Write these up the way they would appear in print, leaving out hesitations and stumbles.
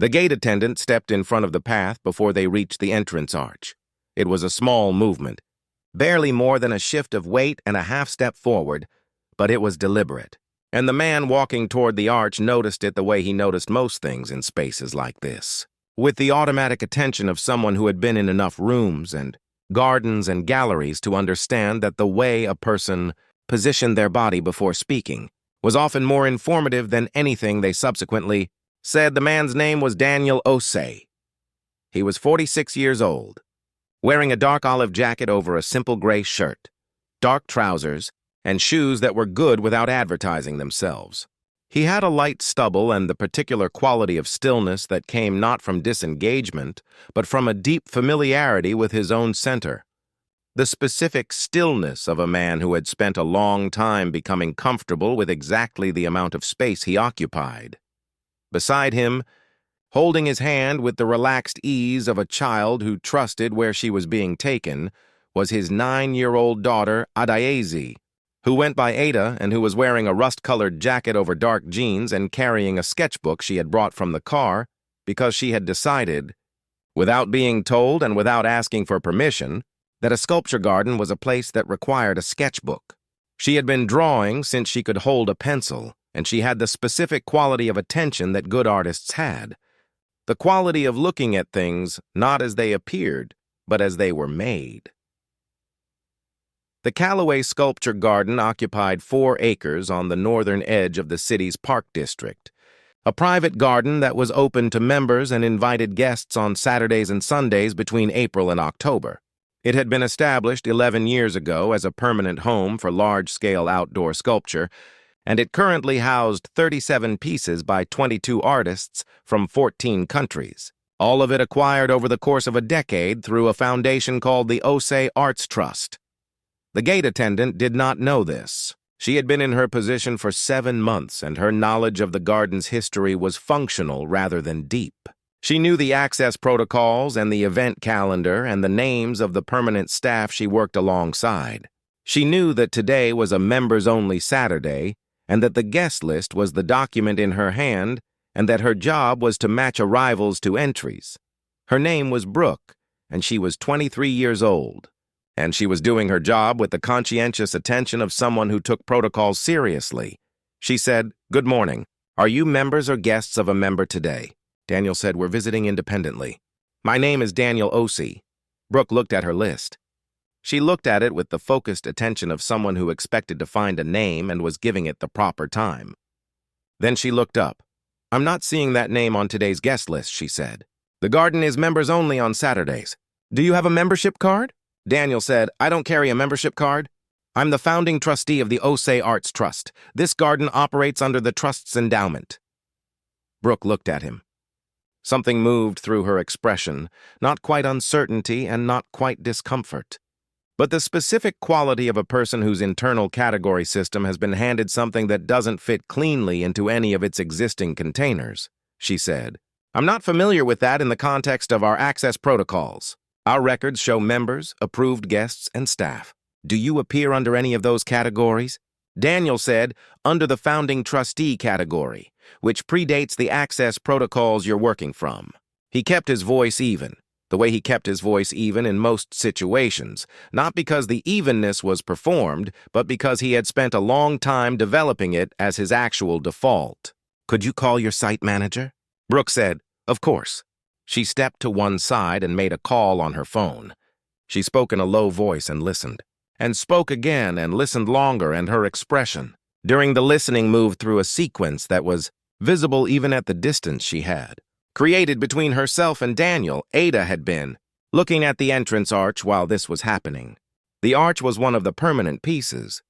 The gate attendant stepped in front of the path before they reached the entrance arch. It was a small movement, barely more than a shift of weight and a half step forward, but it was deliberate. And the man walking toward the arch noticed it the way he noticed most things in spaces like this, with the automatic attention of someone who had been in enough rooms and gardens and galleries to understand that the way a person positioned their body before speaking was often more informative than anything they subsequently said. The man's name was Daniel Osei. He was 46 years old, wearing a dark olive jacket over a simple gray shirt, dark trousers, and shoes that were good without advertising themselves. He had a light stubble and the particular quality of stillness that came not from disengagement, but from a deep familiarity with his own center. The specific stillness of a man who had spent a long time becoming comfortable with exactly the amount of space he occupied. Beside him, holding his hand with the relaxed ease of a child who trusted where she was being taken, was his 9-year-old daughter, Adaeze, who went by Ada and who was wearing a rust-colored jacket over dark jeans and carrying a sketchbook she had brought from the car because she had decided, without being told and without asking for permission, that a sculpture garden was a place that required a sketchbook. She had been drawing since she could hold a pencil, and she had the specific quality of attention that good artists had. The quality of looking at things not as they appeared, but as they were made. The Callaway Sculpture Garden occupied 4 acres on the northern edge of the city's Park District, a private garden that was open to members and invited guests on Saturdays and Sundays between April and October. It had been established 11 years ago as a permanent home for large-scale outdoor sculpture, and it currently housed 37 pieces by 22 artists from 14 countries, all of it acquired over the course of a decade through a foundation called the Osei Arts Trust. The gate attendant did not know this. She had been in her position for 7 months, and her knowledge of the garden's history was functional rather than deep. She knew the access protocols and the event calendar and the names of the permanent staff she worked alongside. She knew that today was a members-only Saturday, and that the guest list was the document in her hand, and that her job was to match arrivals to entries. Her name was Brooke, and she was 23 years old. And she was doing her job with the conscientious attention of someone who took protocols seriously. She said, "Good morning. Are you members or guests of a member today?" Daniel said, "We're visiting independently." "My name is Daniel Osei." Brooke looked at her list. She looked at it with the focused attention of someone who expected to find a name and was giving it the proper time. Then she looked up. "I'm not seeing that name on today's guest list," she said. "The garden is members only on Saturdays. Do you have a membership card?" Daniel said, "I don't carry a membership card. I'm the founding trustee of the Osei Arts Trust. This garden operates under the Trust's endowment." Brooke looked at him. Something moved through her expression, not quite uncertainty and not quite discomfort, but the specific quality of a person whose internal category system has been handed something that doesn't fit cleanly into any of its existing containers. She said, "I'm not familiar with that in the context of our access protocols. Our records show members, approved guests, and staff. Do you appear under any of those categories?" Daniel said, "Under the founding trustee category, which predates the access protocols you're working from." He kept his voice even, the way he kept his voice even in most situations, not because the evenness was performed, but because he had spent a long time developing it as his actual default. "Could you call your site manager?" Brooke said, "Of course." She stepped to one side and made a call on her phone. She spoke in a low voice and listened, and spoke again and listened longer, and her expression during the listening moved through a sequence that was visible even at the distance she had created between herself and Daniel. Ada had been looking at the entrance arch while this was happening. The arch was one of the permanent pieces,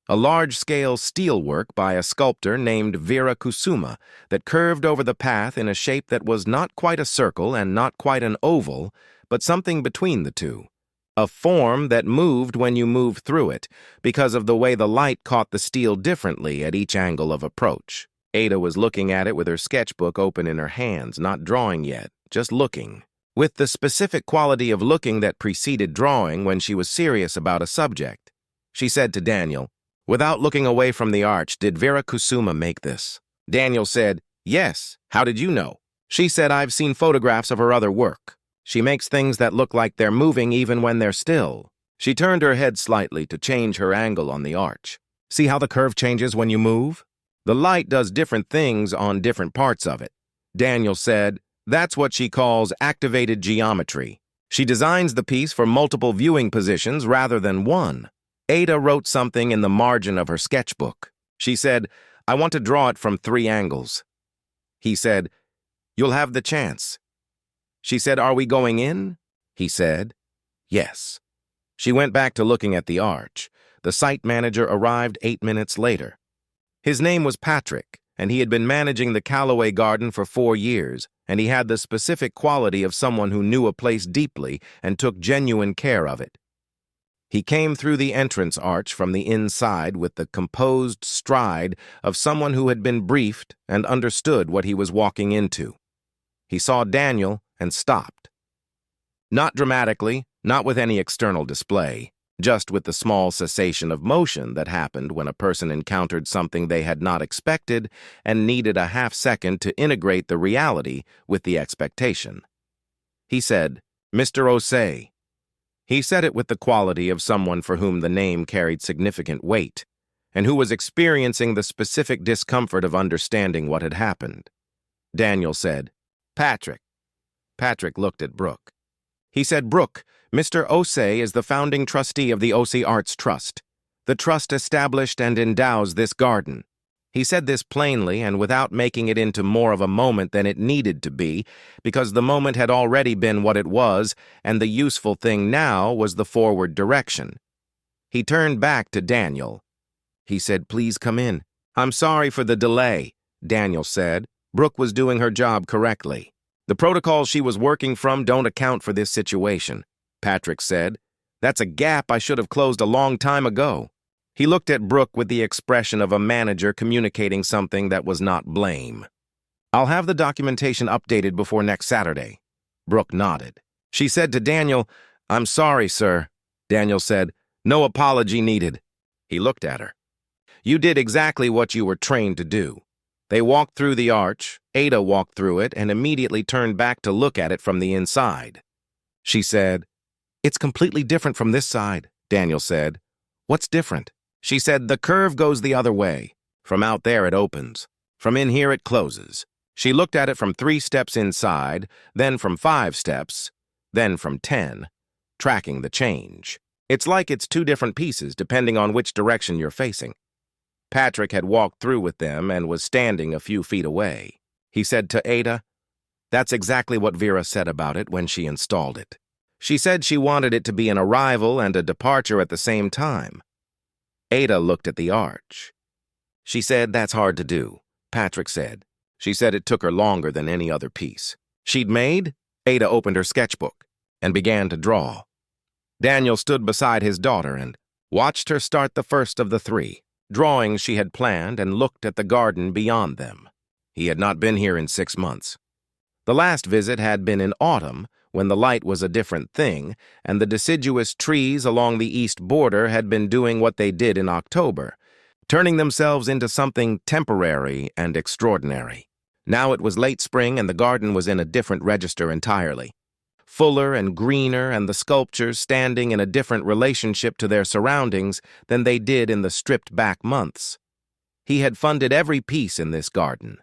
a large-scale steelwork by a sculptor named Vera Kusuma that curved over the path in a shape that was not quite a circle and not quite an oval, but something between the two. A form that moved when you moved through it because of the way the light caught the steel differently at each angle of approach. Ada was looking at it with her sketchbook open in her hands, not drawing yet, just looking, with the specific quality of looking that preceded drawing when she was serious about a subject. She said to Daniel, "Without looking away from the arch, did Vera Kusuma make this?" Daniel said, "Yes. How did you know?" She said, I've seen photographs of her other work. She makes things that look like they're moving even when they're still. She turned her head slightly to change her angle on the arch. See how the curve changes when you move? The light does different things on different parts of it. Daniel said, that's what she calls activated geometry. She designs the piece for multiple viewing positions rather than one. Ada wrote something in the margin of her sketchbook. She said, I want to draw it from 3 angles. He said, you'll have the chance. She said, are we going in? He said, yes. She went back to looking at the arch. The site manager arrived 8 minutes later. His name was Patrick, and he had been managing the Callaway Garden for 4 years, and he had the specific quality of someone who knew a place deeply and took genuine care of it. He came through the entrance arch from the inside with the composed stride of someone who had been briefed and understood what he was walking into. He saw Daniel and stopped. Not dramatically, not with any external display, just with the small cessation of motion that happened when a person encountered something they had not expected and needed a half-second to integrate the reality with the expectation. He said, Mr. Osei. He said it with the quality of someone for whom the name carried significant weight, and who was experiencing the specific discomfort of understanding what had happened. Daniel said, Patrick. Patrick looked at Brooke. He said, Brooke, Mr. Osei is the founding trustee of the Osei Arts Trust. The trust established and endows this garden. He said this plainly and without making it into more of a moment than it needed to be, because the moment had already been what it was, and the useful thing now was the forward direction. He turned back to Daniel. He said, please come in. I'm sorry for the delay, Daniel said. Brooke was doing her job correctly. The protocols she was working from don't account for this situation, Patrick said. That's a gap I should have closed a long time ago. He looked at Brooke with the expression of a manager communicating something that was not blame. I'll have the documentation updated before next Saturday. Brooke nodded. She said to Daniel, I'm sorry, sir. Daniel said, no apology needed. He looked at her. You did exactly what you were trained to do. They walked through the arch, Ada walked through it, and immediately turned back to look at it from the inside. She said, it's completely different from this side, Daniel said. What's different? She said, the curve goes the other way. From out there it opens. From in here it closes. She looked at it from 3 steps inside, then from 5 steps, then from 10, tracking the change. It's like it's 2 different pieces depending on which direction you're facing. Patrick had walked through with them and was standing a few feet away. He said to Ada, that's exactly what Vera said about it when she installed it. She said she wanted it to be an arrival and a departure at the same time. Ada looked at the arch. She said, that's hard to do, Patrick said. She said it took her longer than any other piece she'd made. Ada opened her sketchbook and began to draw. Daniel stood beside his daughter and watched her start the first of the 3 drawings she had planned and looked at the garden beyond them. He had not been here in 6 months. The last visit had been in autumn, when the light was a different thing, and the deciduous trees along the east border had been doing what they did in October, turning themselves into something temporary and extraordinary. Now it was late spring and the garden was in a different register entirely. Fuller and greener, and the sculptures standing in a different relationship to their surroundings than they did in the stripped-back months. He had funded every piece in this garden.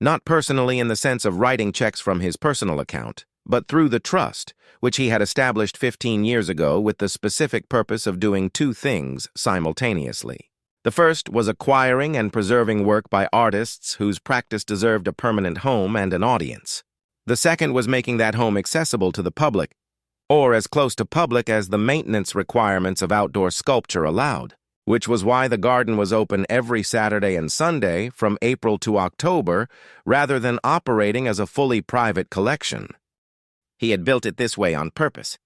Not personally in the sense of writing checks from his personal account, but through the trust, which he had established 15 years ago with the specific purpose of doing 2 things simultaneously. The first was acquiring and preserving work by artists whose practice deserved a permanent home and an audience. The second was making that home accessible to the public, or as close to public as the maintenance requirements of outdoor sculpture allowed, which was why the garden was open every Saturday and Sunday from April to October rather than operating as a fully private collection. He had built it this way on purpose.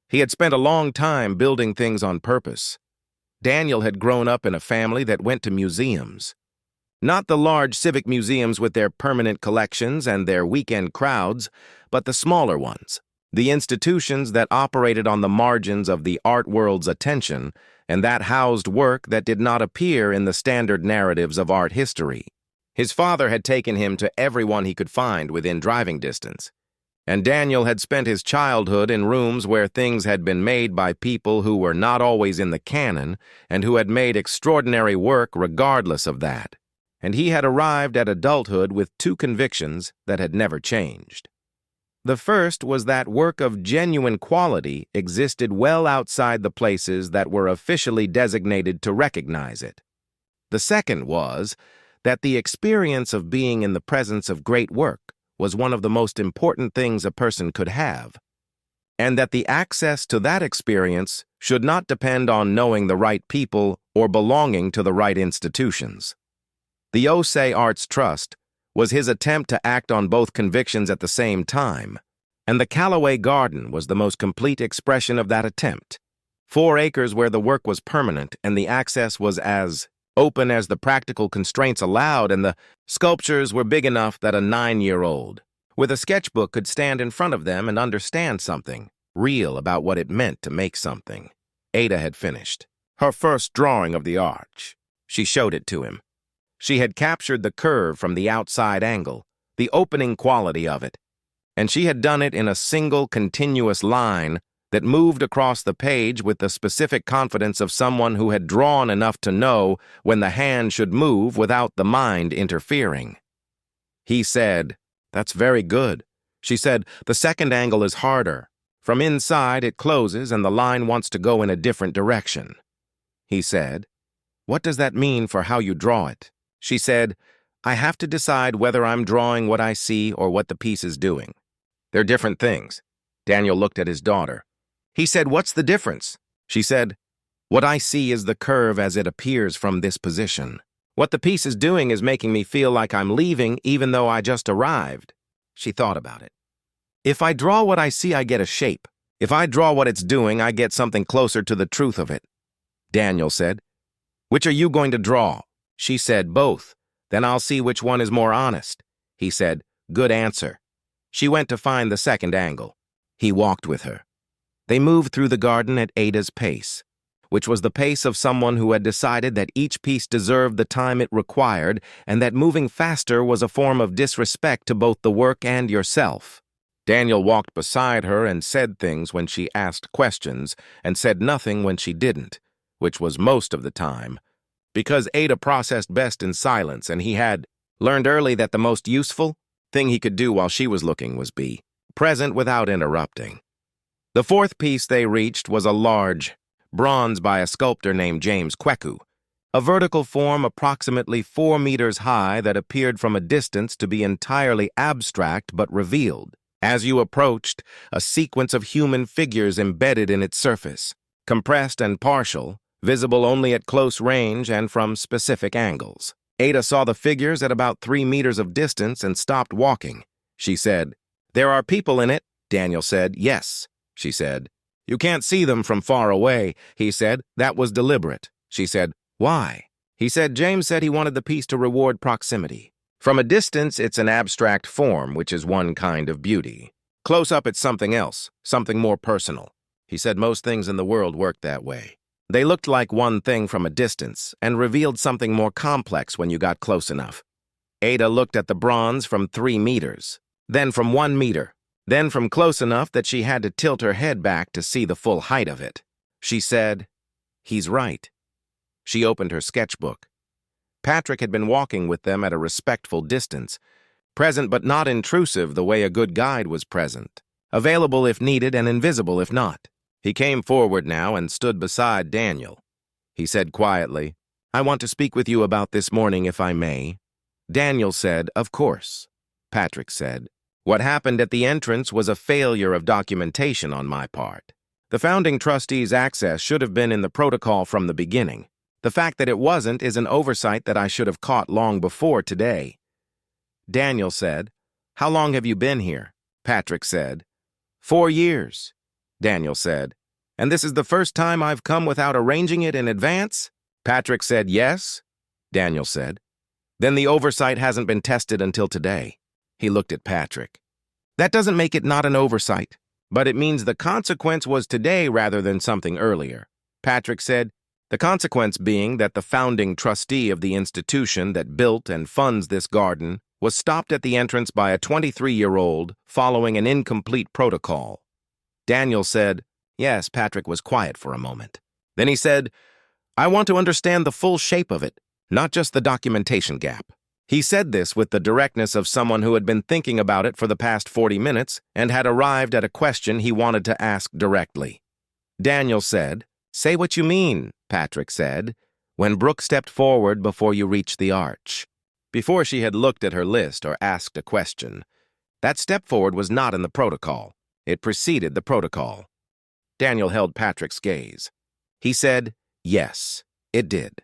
He had spent a long time building things on purpose. Daniel had grown up in a family that went to museums. Not the large civic museums with their permanent collections and their weekend crowds, but the smaller ones, the institutions that operated on the margins of the art world's attention and that housed work that did not appear in the standard narratives of art history. His father had taken him to everyone he could find within driving distance, and Daniel had spent his childhood in rooms where things had been made by people who were not always in the canon and who had made extraordinary work regardless of that. And he had arrived at adulthood with two convictions that had never changed. The first was that work of genuine quality existed well outside the places that were officially designated to recognize it. The second was that the experience of being in the presence of great work was one of the most important things a person could have, and that the access to that experience should not depend on knowing the right people or belonging to the right institutions. The Osei Arts Trust was his attempt to act on both convictions at the same time, and the Callaway Garden was the most complete expression of that attempt. 4 acres where the work was permanent and the access was as open as the practical constraints allowed, and the sculptures were big enough that a 9-year-old with a sketchbook could stand in front of them and understand something real about what it meant to make something. Ada had finished her first drawing of the arch. She showed it to him. She had captured the curve from the outside angle, the opening quality of it, and she had done it in a single continuous line that moved across the page with the specific confidence of someone who had drawn enough to know when the hand should move without the mind interfering. He said, "That's very good." She said, "The second angle is harder. From inside it closes and the line wants to go in a different direction." He said, "What does that mean for how you draw it?" She said, "I have to decide whether I'm drawing what I see or what the piece is doing. They're different things." Daniel looked at his daughter. He said, "What's the difference?" She said, "What I see is the curve as it appears from this position. What the piece is doing is making me feel like I'm leaving even though I just arrived." She thought about it. "If I draw what I see, I get a shape. If I draw what it's doing, I get something closer to the truth of it." Daniel said, "Which are you going to draw?" She said, "Both. Then I'll see which one is more honest." He said, "Good answer." She went to find the second angle. He walked with her. They moved through the garden at Ada's pace, which was the pace of someone who had decided that each piece deserved the time it required and that moving faster was a form of disrespect to both the work and yourself. Daniel walked beside her and said things when she asked questions and said nothing when she didn't, which was most of the time, because Ada processed best in silence, and he had learned early that the most useful thing he could do while she was looking was be present without interrupting. The fourth piece they reached was a large bronze by a sculptor named James Kweku, a vertical form approximately 4 meters high that appeared from a distance to be entirely abstract but revealed. As you approached, a sequence of human figures embedded in its surface, compressed and partial, visible only at close range and from specific angles. Ada saw the figures at about 3 meters of distance and stopped walking. She said, "There are people in it," Daniel said. "Yes," she said. "You can't see them from far away," he said. "That was deliberate." She said, "Why?" He said, "James said he wanted the piece to reward proximity. From a distance, it's an abstract form, which is one kind of beauty. Close up, it's something else, something more personal." He said most things in the world work that way. They looked like one thing from a distance and revealed something more complex when you got close enough. Ada looked at the bronze from 3 meters, then from 1 meter, then from close enough that she had to tilt her head back to see the full height of it. She said, "He's right." She opened her sketchbook. Patrick had been walking with them at a respectful distance, present but not intrusive the way a good guide was present, available if needed and invisible if not. He came forward now and stood beside Daniel. He said quietly, "I want to speak with you about this morning, if I may." Daniel said, "Of course." Patrick said, "What happened at the entrance was a failure of documentation on my part. The founding trustee's access should have been in the protocol from the beginning. The fact that it wasn't is an oversight that I should have caught long before today." Daniel said, "How long have you been here?" Patrick said, 4 years. Daniel said, "And this is the first time I've come without arranging it in advance?" Patrick said, "Yes." Daniel said, "Then the oversight hasn't been tested until today." He looked at Patrick. "That doesn't make it not an oversight, but it means the consequence was today rather than something earlier." Patrick said, The consequence being that the founding trustee of the institution that built and funds this garden was stopped at the entrance by a 23-year-old following an incomplete protocol. Daniel said, yes, Patrick was quiet for a moment. Then he said, I want to understand the full shape of it, not just the documentation gap. He said this with the directness of someone who had been thinking about it for the past 40 minutes and had arrived at a question he wanted to ask directly. Daniel said, say what you mean, Patrick said, when Brooke stepped forward before you reached the arch. Before she had looked at her list or asked a question, that step forward was not in the protocol. It preceded the protocol. Daniel held Patrick's gaze. He said, yes, it did.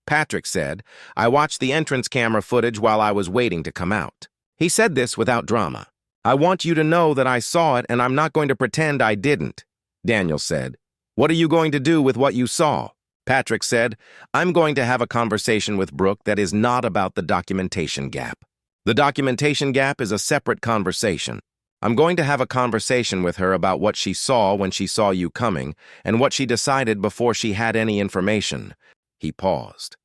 Patrick said, I watched the entrance camera footage while I was waiting to come out. He said this without drama. I want you to know that I saw it and I'm not going to pretend I didn't. Daniel said, what are you going to do with what you saw? Patrick said, I'm going to have a conversation with Brooke that is not about the documentation gap. The documentation gap is a separate conversation. I'm going to have a conversation with her about what she saw when she saw you coming and what she decided before she had any information. He paused.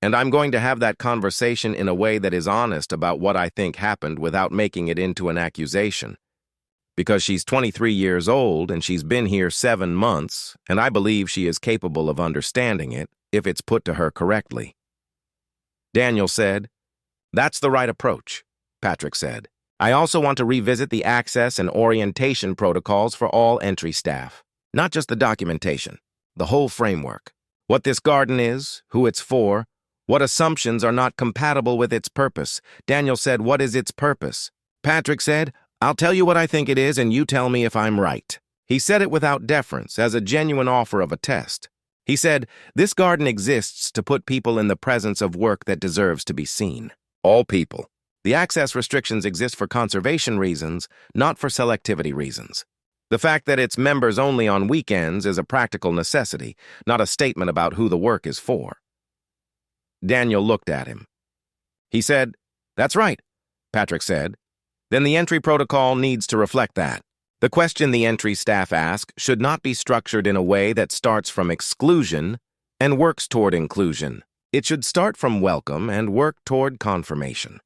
And I'm going to have that conversation in a way that is honest about what I think happened without making it into an accusation. Because she's 23 years old and she's been here 7 months, and I believe she is capable of understanding it if it's put to her correctly. Daniel said, that's the right approach, Patrick said. I also want to revisit the access and orientation protocols for all entry staff, not just the documentation, the whole framework. What this garden is, who it's for, what assumptions are not compatible with its purpose. Daniel said, what is its purpose? Patrick said, I'll tell you what I think it is and you tell me if I'm right. He said it without deference, as a genuine offer of a test. He said, this garden exists to put people in the presence of work that deserves to be seen. All people. The access restrictions exist for conservation reasons, not for selectivity reasons. The fact that it's members only on weekends is a practical necessity, not a statement about who the work is for. Daniel looked at him. He said, that's right, Patrick said. Then the entry protocol needs to reflect that. The question the entry staff ask should not be structured in a way that starts from exclusion and works toward inclusion. It should start from welcome and work toward confirmation.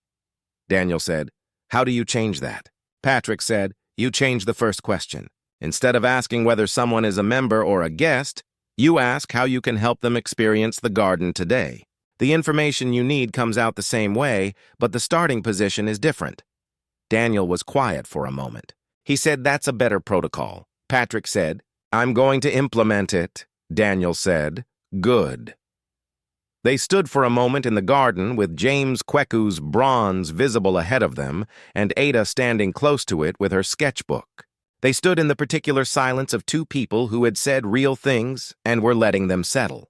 Daniel said, how do you change that? Patrick said, you change the first question. Instead of asking whether someone is a member or a guest, you ask how you can help them experience the garden today. The information you need comes out the same way, but the starting position is different. Daniel was quiet for a moment. He said, that's a better protocol. Patrick said, I'm going to implement it. Daniel said, good. They stood for a moment in the garden with James Kweku's bronze visible ahead of them and Ada standing close to it with her sketchbook. They stood in the particular silence of two people who had said real things and were letting them settle.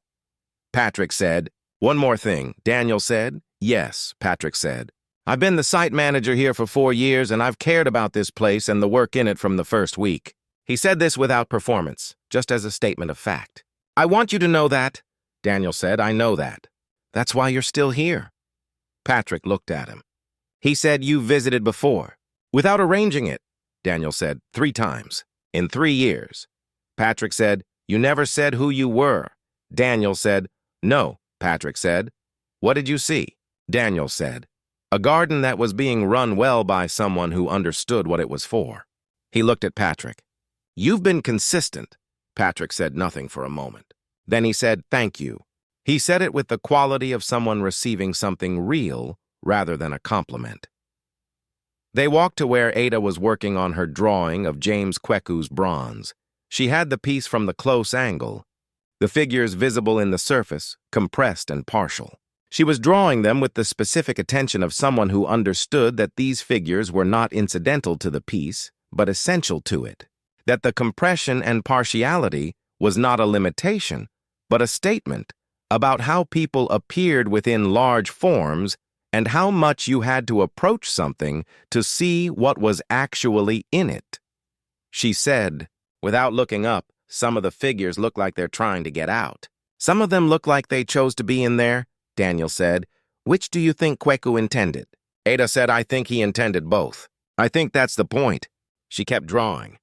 Patrick said, one more thing. Daniel said, yes, Patrick said. I've been the site manager here for 4 years and I've cared about this place and the work in it from the first week. He said this without performance, just as a statement of fact. I want you to know that. Daniel said, I know that. That's why you're still here. Patrick looked at him. He said, you visited before. Without arranging it. Daniel said, 3 times. In 3 years. Patrick said, you never said who you were. Daniel said, no, Patrick said. What did you see? Daniel said, a garden that was being run well by someone who understood what it was for. He looked at Patrick. You've been consistent. Patrick said nothing for a moment. Then he said, thank you. He said it with the quality of someone receiving something real rather than a compliment. They walked to where Ada was working on her drawing of James Kweku's bronze. She had the piece from the close angle, the figures visible in the surface, compressed and partial. She was drawing them with the specific attention of someone who understood that these figures were not incidental to the piece, but essential to it. That the compression and partiality was not a limitation, but a statement about how people appeared within large forms and how much you had to approach something to see what was actually in it. She said, without looking up, some of the figures look like they're trying to get out. Some of them look like they chose to be in there, Daniel said. Which do you think Kweku intended? Ada said, I think he intended both. I think that's the point. She kept drawing.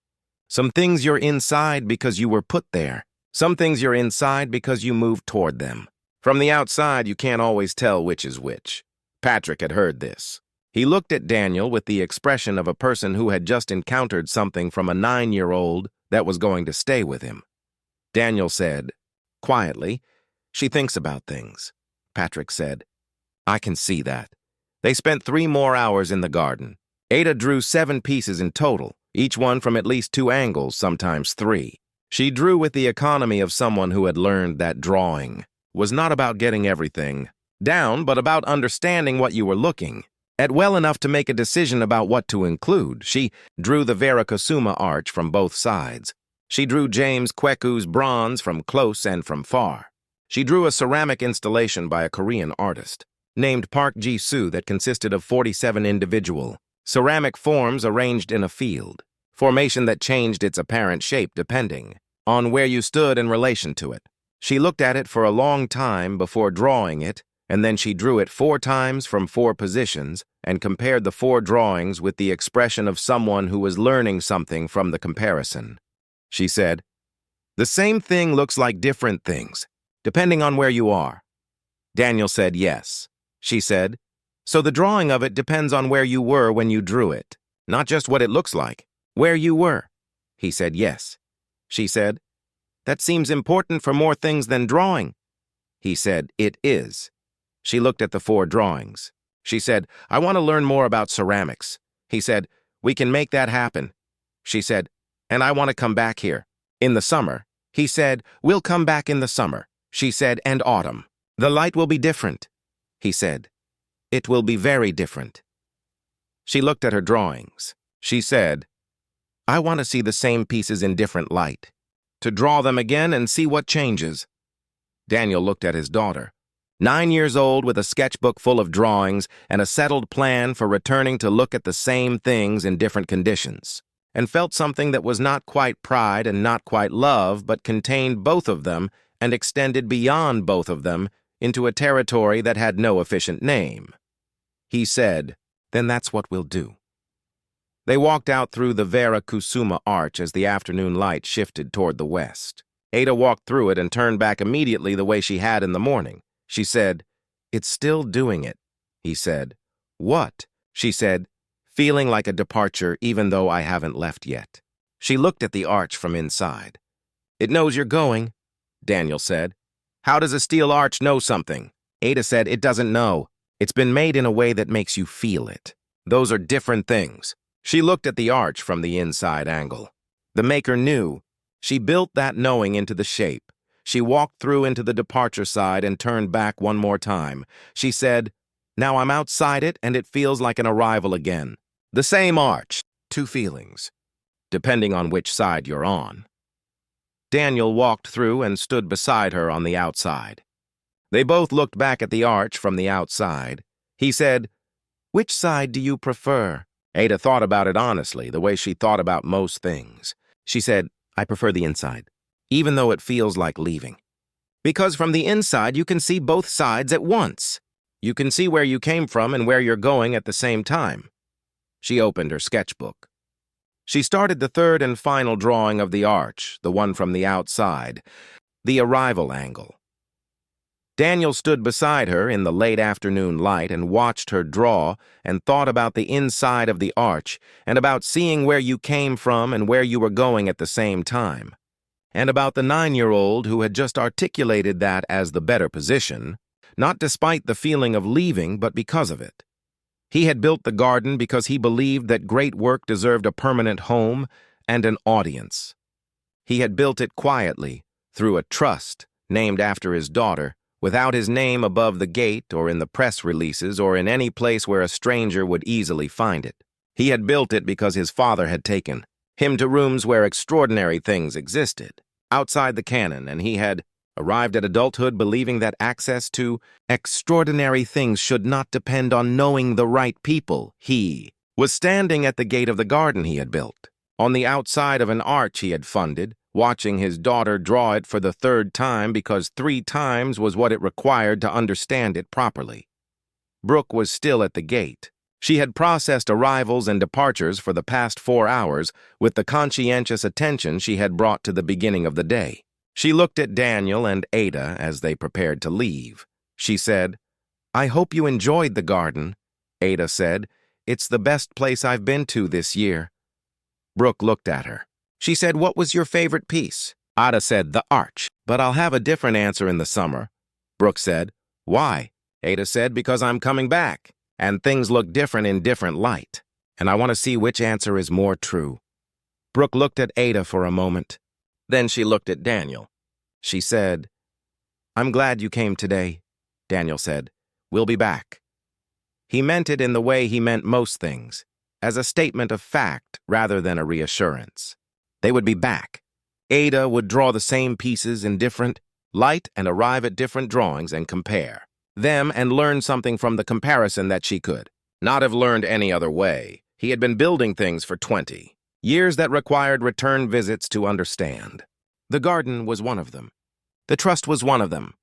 Some things you're inside because you were put there. Some things you're inside because you move toward them. From the outside, you can't always tell which is which. Patrick had heard this. He looked at Daniel with the expression of a person who had just encountered something from a 9-year-old that was going to stay with him. Daniel said, quietly, "She thinks about things." Patrick said, "I can see that." They spent 3 more hours in the garden. Ada drew 7 pieces in total, each one from at least 2 angles, sometimes 3. She drew with the economy of someone who had learned that drawing was not about getting everything down, but about understanding what you were looking at well enough to make a decision about what to include. She drew the Vera Kusuma arch from both sides. She drew James Kweku's bronze from close and from far. She drew a ceramic installation by a Korean artist named Park Ji-soo that consisted of 47 individual ceramic forms arranged in a field, formation that changed its apparent shape depending on where you stood in relation to it. She looked at it for a long time before drawing it, and then she drew it 4 times from 4 positions and compared the 4 drawings with the expression of someone who was learning something from the comparison. She said, "The same thing looks like different things, depending on where you are." Daniel said yes. She said, "So the drawing of it depends on where you were when you drew it, not just what it looks like, where you were." He said yes. She said, "That seems important for more things than drawing." He said, "It is." She looked at the 4 drawings. She said, "I want to learn more about ceramics." He said, "We can make that happen." She said, "And I want to come back here in the summer." He said, "We'll come back in the summer." She said, "And autumn. The light will be different." He said, "It will be very different." She looked at her drawings. She said, "I want to see the same pieces in different light, to draw them again and see what changes." Daniel looked at his daughter, 9 years old with a sketchbook full of drawings and a settled plan for returning to look at the same things in different conditions, and felt something that was not quite pride and not quite love, but contained both of them and extended beyond both of them into a territory that had no efficient name. He said, "Then that's what we'll do." They walked out through the Vera Kusuma arch as the afternoon light shifted toward the west. Ada walked through it and turned back immediately the way she had in the morning. She said, "It's still doing it." He said, "What?" She said, "Feeling like a departure even though I haven't left yet." She looked at the arch from inside. "It knows you're going," Daniel said. "How does a steel arch know something?" Ada said, "It doesn't know. It's been made in a way that makes you feel it. Those are different things." She looked at the arch from the inside angle. The maker knew. She built that knowing into the shape. She walked through into the departure side and turned back one more time. She said, "Now I'm outside it and it feels like an arrival again." The same arch, 2 feelings, depending on which side you're on. Daniel walked through and stood beside her on the outside. They both looked back at the arch from the outside. He said, "Which side do you prefer?" Ada thought about it honestly, the way she thought about most things. She said, "I prefer the inside, even though it feels like leaving. Because from the inside you can see both sides at once. You can see where you came from and where you're going at the same time." She opened her sketchbook. She started the 3rd and final drawing of the arch, the one from the outside, the arrival angle. Daniel stood beside her in the late afternoon light and watched her draw and thought about the inside of the arch and about seeing where you came from and where you were going at the same time, and about the 9-year-old who had just articulated that as the better position, not despite the feeling of leaving, but because of it. He had built the garden because he believed that great work deserved a permanent home and an audience. He had built it quietly, through a trust named after his daughter, without his name above the gate or in the press releases or in any place where a stranger would easily find it. He had built it because his father had taken him to rooms where extraordinary things existed, outside the canon, and he had arrived at adulthood believing that access to extraordinary things should not depend on knowing the right people. He was standing at the gate of the garden he had built, on the outside of an arch he had funded, watching his daughter draw it for the 3rd time because 3 times was what it required to understand it properly. Brooke was still at the gate. She had processed arrivals and departures for the past 4 hours with the conscientious attention she had brought to the beginning of the day. She looked at Daniel and Ada as they prepared to leave. She said, "I hope you enjoyed the garden." Ada said, "It's the best place I've been to this year." Brooke looked at her. She said, "What was your favorite piece?" Ada said, "The arch, but I'll have a different answer in the summer." Brooke said, "Why?" Ada said, "Because I'm coming back, and things look different in different light, and I want to see which answer is more true." Brooke looked at Ada for a moment. Then she looked at Daniel. She said, "I'm glad you came today." Daniel said, "We'll be back." He meant it in the way he meant most things, as a statement of fact rather than a reassurance. They would be back. Ada would draw the same pieces in different light and arrive at different drawings and compare them and learn something from the comparison that she could not have learned any other way. He had been building things for 20 years that required return visits to understand. The garden was one of them. The trust was one of them.